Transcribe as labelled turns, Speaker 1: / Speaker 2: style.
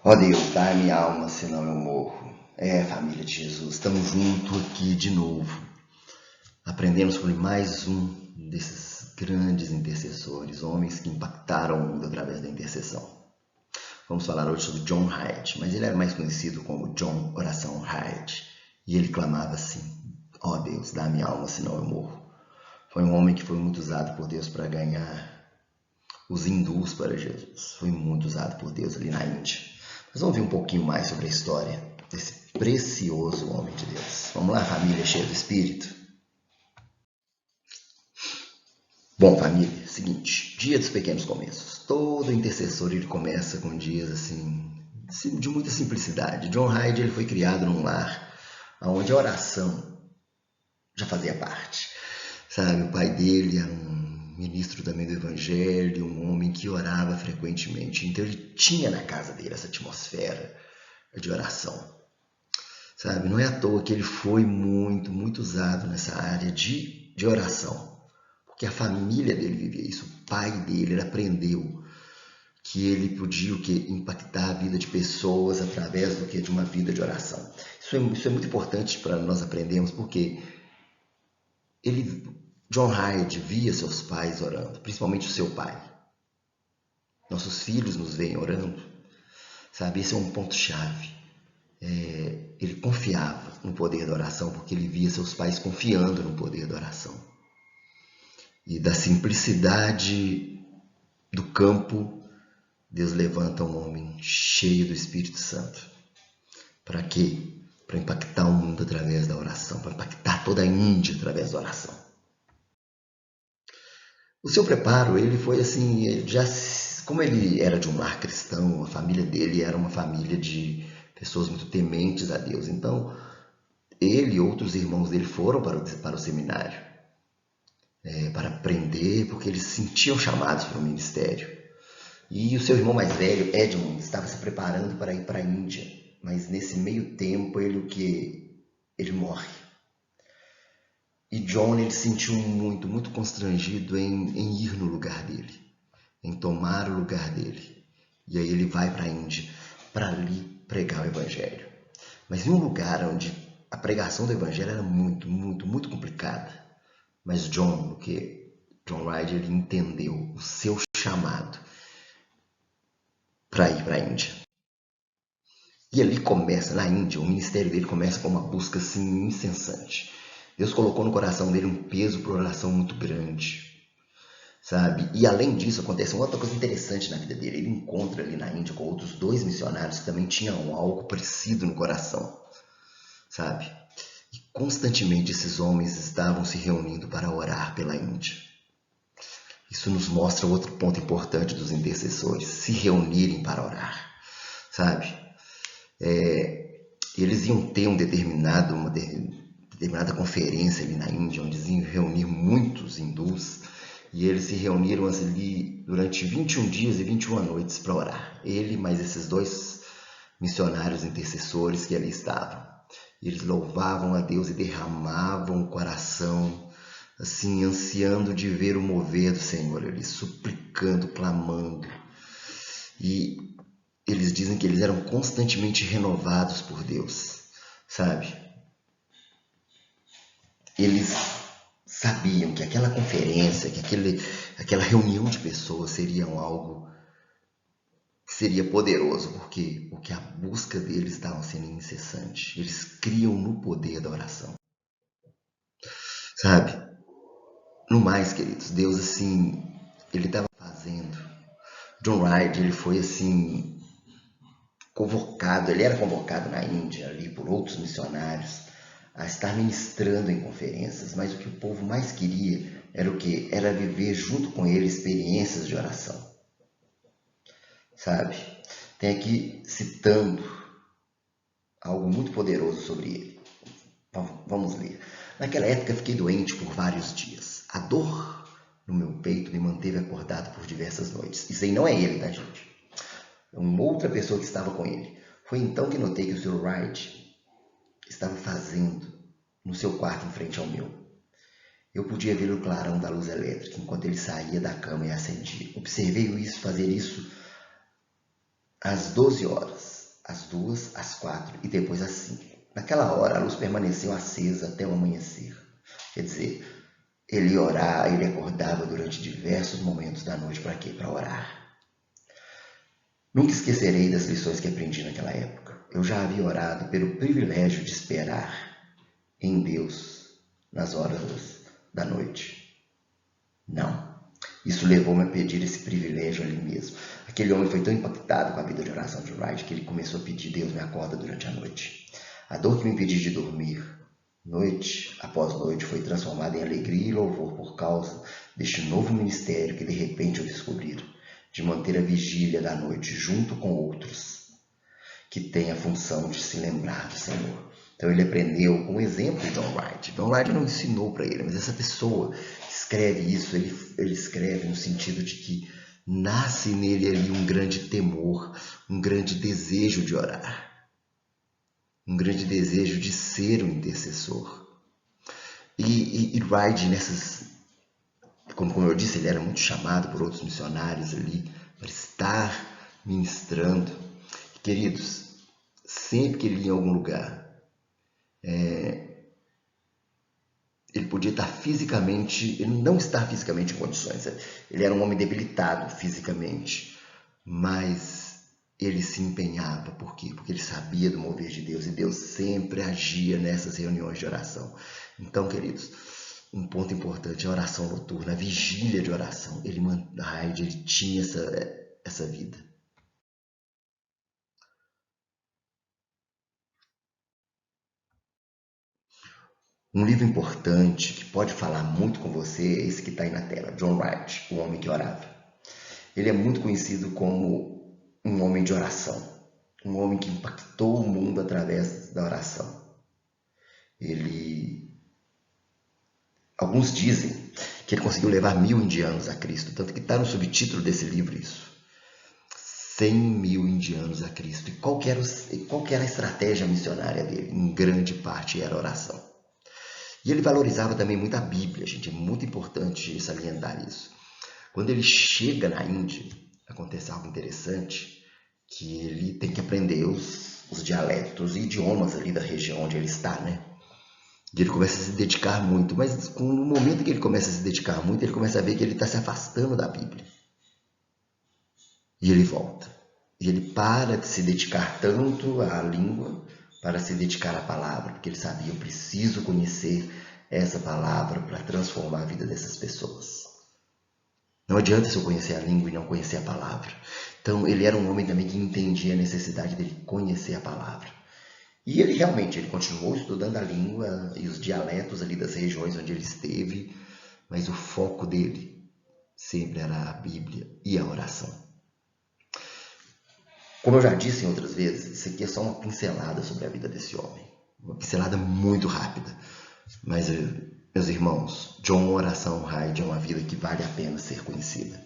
Speaker 1: Ó Deus, dá minha alma, senão eu morro. Família de Jesus, estamos juntos aqui de novo. Aprendemos sobre mais um desses grandes intercessores, homens que impactaram o mundo através da intercessão. Vamos falar hoje sobre John Hyde, mas ele era mais conhecido como John Oração Hyde. E ele clamava assim: ó Deus, dá minha alma, senão eu morro. Foi um homem que foi muito usado por Deus para ganhar os hindus para Jesus. Foi muito usado por Deus ali na Índia. Mas vamos ver um pouquinho mais sobre a história desse precioso homem de Deus. Vamos lá, família cheia do Espírito? Bom, família, seguinte, dia dos pequenos começos. Todo intercessor ele começa com dias assim, de muita simplicidade. John Hyde ele foi criado num lar onde a oração já fazia parte. Sabe, o pai dele era um ministro também do Evangelho, um homem que orava frequentemente. Então ele tinha na casa dele essa atmosfera de oração. Sabe, não é à toa que ele foi muito usado nessa área de oração. Porque a família dele vivia isso, o pai dele, ele aprendeu que ele podia impactar a vida de pessoas através de uma vida de oração. Isso é muito importante para nós aprendermos, porque John Hyde via seus pais orando, principalmente o seu pai. Nossos filhos nos veem orando, sabe? Esse é um ponto-chave. Ele confiava no poder da oração, porque ele via seus pais confiando no poder da oração. E da simplicidade do campo, Deus levanta um homem cheio do Espírito Santo. Para quê? Para impactar o mundo através da oração, para impactar toda a Índia através da oração. O seu preparo, ele foi assim, como ele era de um lar cristão, a família dele era uma família de pessoas muito tementes a Deus. Então, ele e outros irmãos dele foram para o seminário para aprender, porque eles se sentiam chamados para o ministério. E o seu irmão mais velho, Edmund, estava se preparando para ir para a Índia, mas nesse meio tempo ele morre. E John ele se sentiu muito constrangido em ir no lugar dele, em tomar o lugar dele. E aí ele vai para a Índia para ali pregar o Evangelho. Mas em um lugar onde a pregação do Evangelho era muito complicada. Mas John Hyde, ele entendeu o seu chamado para ir para a Índia. E ali começa, na Índia, o ministério dele começa com uma busca assim incessante. Deus colocou no coração dele um peso para oração muito grande, sabe? E além disso, acontece uma outra coisa interessante na vida dele. Ele encontra ali na Índia com outros 2 missionários que também tinham algo parecido no coração, sabe? E constantemente esses homens estavam se reunindo para orar pela Índia. Isso nos mostra outro ponto importante dos intercessores, se reunirem para orar, sabe? Eles iam ter uma determinada conferência ali na Índia, onde eles iam reunir muitos hindus, e eles se reuniram ali durante 21 dias e 21 noites para orar. Ele mais esses 2 missionários intercessores que ali estavam. Eles louvavam a Deus e derramavam o coração, assim, ansiando de ver o mover do Senhor, eles suplicando, clamando. E eles dizem que eles eram constantemente renovados por Deus, sabe? Eles sabiam que aquela conferência, que aquela reunião de pessoas seriam algo que seria poderoso, porque a busca deles estava sendo incessante. Eles criam no poder da oração, sabe? No mais, queridos, Deus assim, ele estava fazendo. John Hyde, ele foi assim convocado, ele era convocado na Índia ali por outros missionários a estar ministrando em conferências, mas o que o povo mais queria era o quê? Era viver junto com ele experiências de oração, sabe? Tem aqui citando algo muito poderoso sobre ele. Vamos ler. Naquela época fiquei doente por vários dias. A dor no meu peito me manteve acordado por diversas noites. Isso aí não é ele, tá, gente? É uma outra pessoa que estava com ele. Foi então que notei que o Sr. Wright estava fazendo no seu quarto em frente ao meu. Eu podia ver o clarão da luz elétrica enquanto ele saía da cama e acendia. Observei fazer isso às 12 horas, às 2, às 4 e depois às 5. Naquela hora, a luz permaneceu acesa até o amanhecer. Quer dizer, ele ia orar, ele acordava durante diversos momentos da noite. Para quê? Para orar. Nunca esquecerei das lições que aprendi naquela época. Eu já havia orado pelo privilégio de esperar em Deus nas horas da noite. Não. Isso levou-me a pedir esse privilégio ali mesmo. Aquele homem foi tão impactado com a vida de oração de Wright que ele começou a pedir: Deus, me acorda durante a noite. A dor que me impedia de dormir, noite após noite, foi transformada em alegria e louvor por causa deste novo ministério que de repente eu descobri, de manter a vigília da noite junto com outros que têm a função de se lembrar do Senhor. Então ele aprendeu com o exemplo de John Wright. John Wright não ensinou para ele, mas essa pessoa escreve isso, ele escreve no sentido de que nasce nele ali um grande temor, um grande desejo de orar, um grande desejo de ser um intercessor. E Wright, como eu disse, ele era muito chamado por outros missionários ali para estar ministrando. Queridos, sempre que ele ia em algum lugar, ele podia estar fisicamente, ele não estar fisicamente em condições. Ele era um homem debilitado fisicamente, mas ele se empenhava. Por quê? Porque ele sabia do mover de Deus e Deus sempre agia nessas reuniões de oração. Então, queridos, um ponto importante é a oração noturna, a vigília de oração. Ele tinha essa vida. Um livro importante que pode falar muito com você é esse que está aí na tela, John Wright, O Homem que Orava. Ele é muito conhecido como um homem de oração, um homem que impactou o mundo através da oração. Alguns dizem que ele conseguiu levar 1000 indianos a Cristo, tanto que está no subtítulo desse livro isso. 100.000 indianos a Cristo. E qual que era a estratégia missionária dele? Em grande parte era a oração. E ele valorizava também muito a Bíblia, gente. É muito importante salientar isso. Quando ele chega na Índia, acontece algo interessante, que ele tem que aprender os dialetos e idiomas ali da região onde ele está, né? E ele começa a se dedicar muito, mas no momento que ele começa a se dedicar muito, ele começa a ver que ele está se afastando da Bíblia. E ele volta. E ele para de se dedicar tanto à língua para se dedicar à palavra, porque ele sabia: eu preciso conhecer essa palavra para transformar a vida dessas pessoas. Não adianta se eu conhecer a língua e não conhecer a palavra. Então ele era um homem também que entendia a necessidade dele conhecer a palavra. E ele realmente continuou estudando a língua e os dialetos ali das regiões onde ele esteve, mas o foco dele sempre era a Bíblia e a oração. Como eu já disse em outras vezes, isso aqui é só uma pincelada sobre a vida desse homem. Uma pincelada muito rápida. Mas, meus irmãos, John Oração Hyde é uma vida que vale a pena ser conhecida.